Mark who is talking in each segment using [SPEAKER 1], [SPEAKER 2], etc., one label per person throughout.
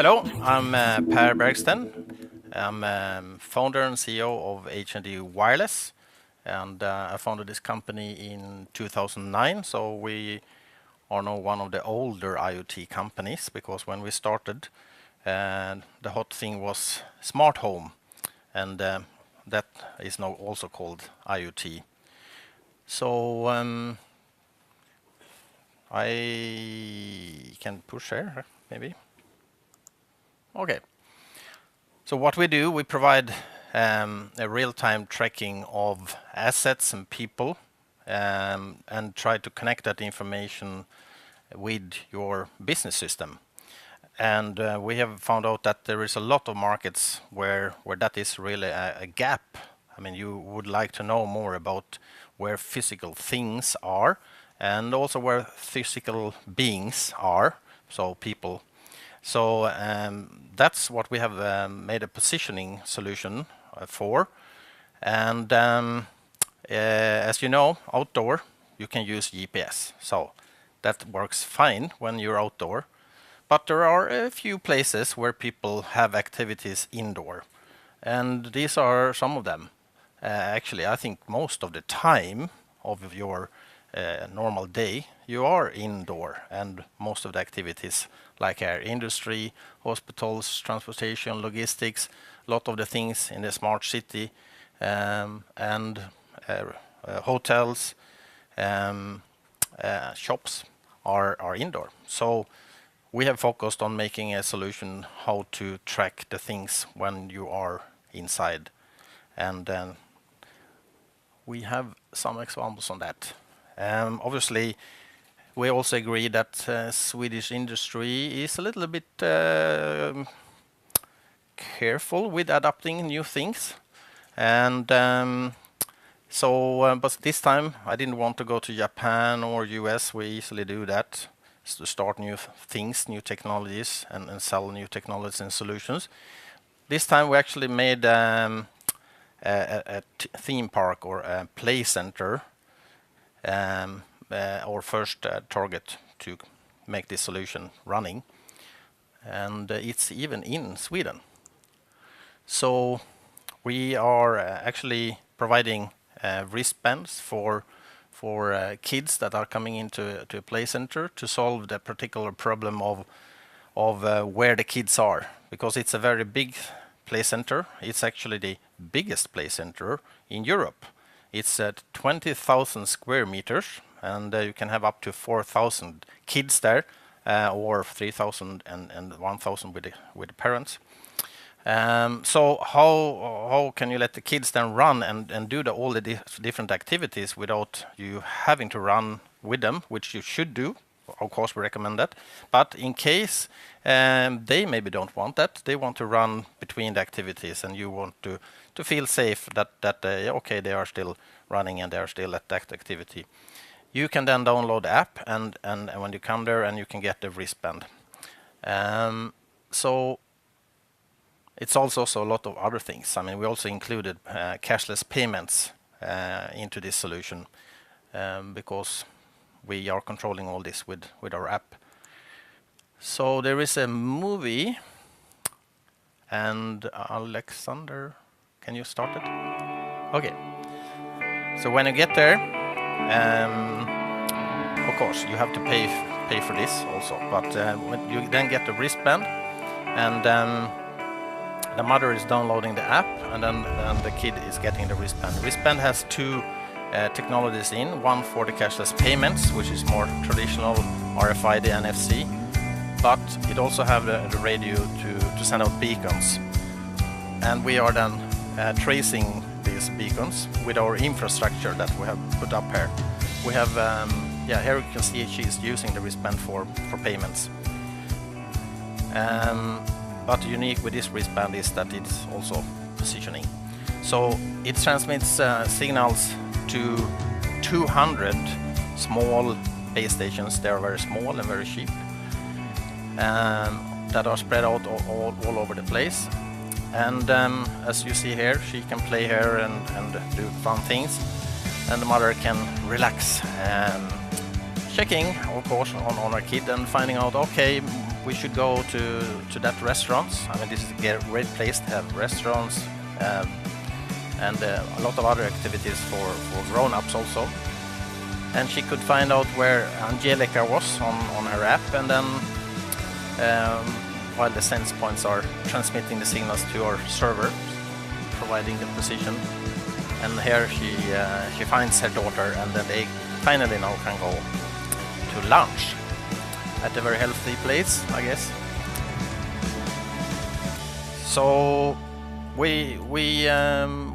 [SPEAKER 1] Hello, I'm Per Bergsten. I'm founder and CEO of H&D Wireless, and I founded this company in 2009. So we are now one of the older IoT companies, because when we started, the hot thing was smart home, and that is now also called IoT. So I can push here, maybe. Okay. So what we do, we provide a real-time tracking of assets and people, and try to connect that information with your business system. And we have found out that there is a lot of markets where that is really a gap. I mean, you would like to know more about where physical things are, and also where physical beings are, so people. So that's what we have made a positioning solution for. And as you know, outdoor, you can use GPS. So that works fine when you're outdoor. But there are a few places where people have activities indoor. And these are some of them. Actually, I think most of the time of your normal day, you are indoor, and most of the activities like our industry, hospitals, transportation, logistics, a lot of the things in the smart city, and hotels, shops are indoor. So we have focused on making a solution how to track the things when you are inside. And we have some examples on that. Obviously, we also agree that Swedish industry is a little bit careful with adapting new things. And but this time I didn't want to go to Japan or US. We easily do that, to start new things, new technologies, and sell new technologies and solutions. This time we actually made a theme park or a play center, our first target to make this solution running, and it's even in Sweden. So we are actually providing wristbands for kids that are coming into a play center to solve the particular problem of where the kids are, because it's a very big play center. It's actually the biggest play center in Europe. It's at 20,000 square meters, and you can have up to 4,000 kids there, or 3,000 and 1,000 with the parents. So how can you let the kids then run and do all the different activities without you having to run with them, which you should do? Of course, we recommend that. But in case they maybe don't want that, they want to run between the activities, and you want to feel safe that okay, they are still running and they are still at that activity. You can then download the app, and when you come there, and you can get the wristband. So it's also a lot of other things. I mean, we also included cashless payments into this solution, because we are controlling all this with our app. So there is a movie, and Alexander, can you start it? Okay. So when you get there, of course you have to pay for this also, but when you then get the wristband, and the mother is downloading the app, and then the kid is getting the wristband. The wristband has two technologies in, one for the cashless payments, which is more traditional RFID NFC, but it also have the radio to send out beacons. And we are then tracing these beacons with our infrastructure that we have put up here. We have, here you can see she's using the wristband for payments. But unique with this wristband is that it's also positioning. So it transmits signals to 200 small base stations. They are very small and very cheap, that are spread out all over the place. And as you see here, she can play here and do fun things, and the mother can relax, checking of course on her kid and finding out, okay, we should go to that restaurants. I mean, this is a great place to have restaurants and a lot of other activities for grown-ups also. And she could find out where Angelica was on her app, and then while the sense points are transmitting the signals to our server, providing the position. And here she finds her daughter, and then they finally now can go to lunch at a very healthy place, I guess. So we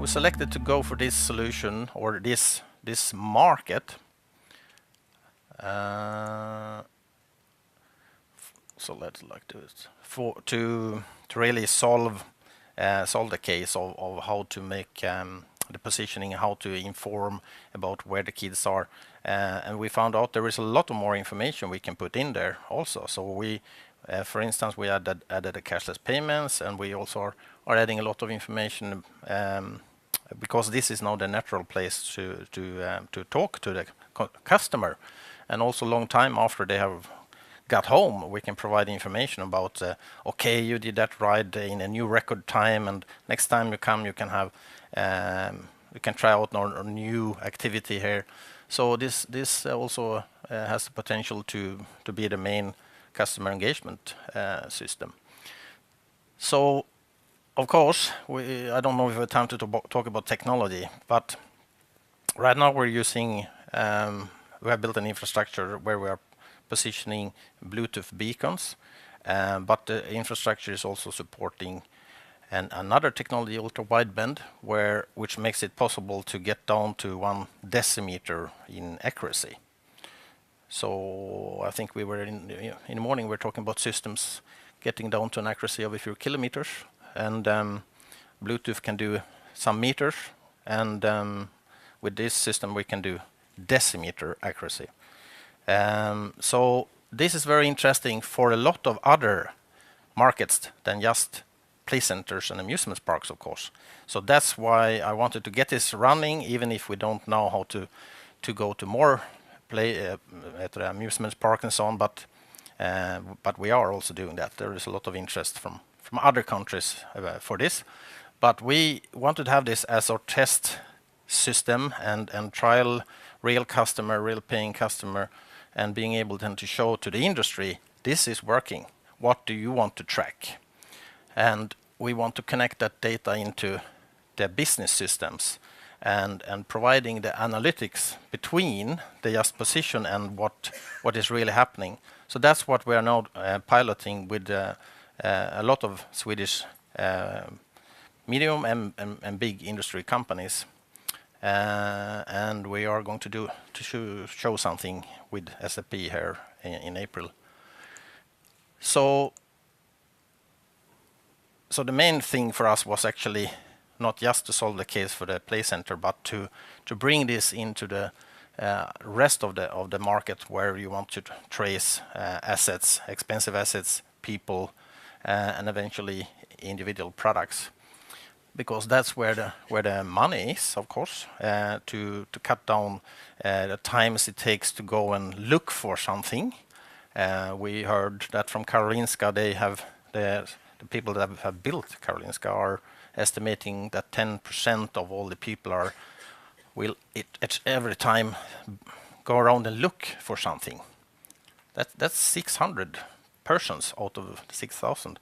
[SPEAKER 1] selected to go for this solution or this market. So let's do it to really solve the case of how to make the positioning, how to inform about where the kids are, and we found out there is a lot of more information we can put in there also. So we, for instance, we added the cashless payments, and we also are adding a lot of information because this is now the natural place to talk to the customer, and also long time after they have got home, we can provide information about okay, you did that ride in a new record time, and next time you come, you can have you can try out a new activity here. So this also has the potential to be the main customer engagement system. So of course, I don't know if we have time to talk about technology, but right now we're using we have built an infrastructure where we are positioning Bluetooth beacons, but the infrastructure is also supporting another technology, ultra-wideband, which makes it possible to get down to 1 decimeter in accuracy. So I think we were in the morning, we were talking about systems getting down to an accuracy of a few kilometers, and Bluetooth can do some meters, and with this system we can do decimeter accuracy. So this is very interesting for a lot of other markets than just play centers and amusement parks, of course. So that's why I wanted to get this running, even if we don't know how to go to more play at the amusement park and so on. But we are also doing that. There is a lot of interest from other countries for this. But we wanted to have this as our test system and trial real customer, real paying customer, and being able then to show to the industry, this is working. What do you want to track? And we want to connect that data into the business systems and providing the analytics between the just position and what is really happening. So that's what we are now piloting with a lot of Swedish medium and big industry companies. And we are going to show something with SAP here in April. So the main thing for us was actually not just to solve the case for the play center, but to bring this into the rest of the market where you want to trace assets, expensive assets, people, and eventually individual products. Because that's where the money is, of course, to cut down the times it takes to go and look for something. We heard that from Karolinska, they have the people that have built Karolinska are estimating that 10% of all the people will every time go around and look for something. That's 600 persons out of 6,000.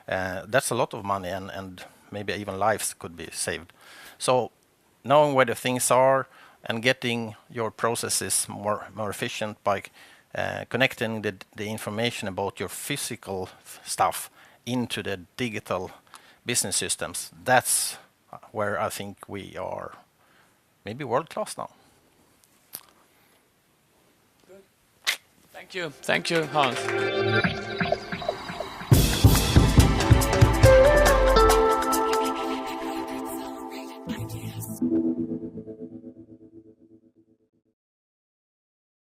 [SPEAKER 1] That's a lot of money, and maybe even lives could be saved. So knowing where the things are and getting your processes more efficient by connecting the information about your physical stuff into the digital business systems, that's where I think we are maybe world class now.
[SPEAKER 2] Good. Thank you, Hans.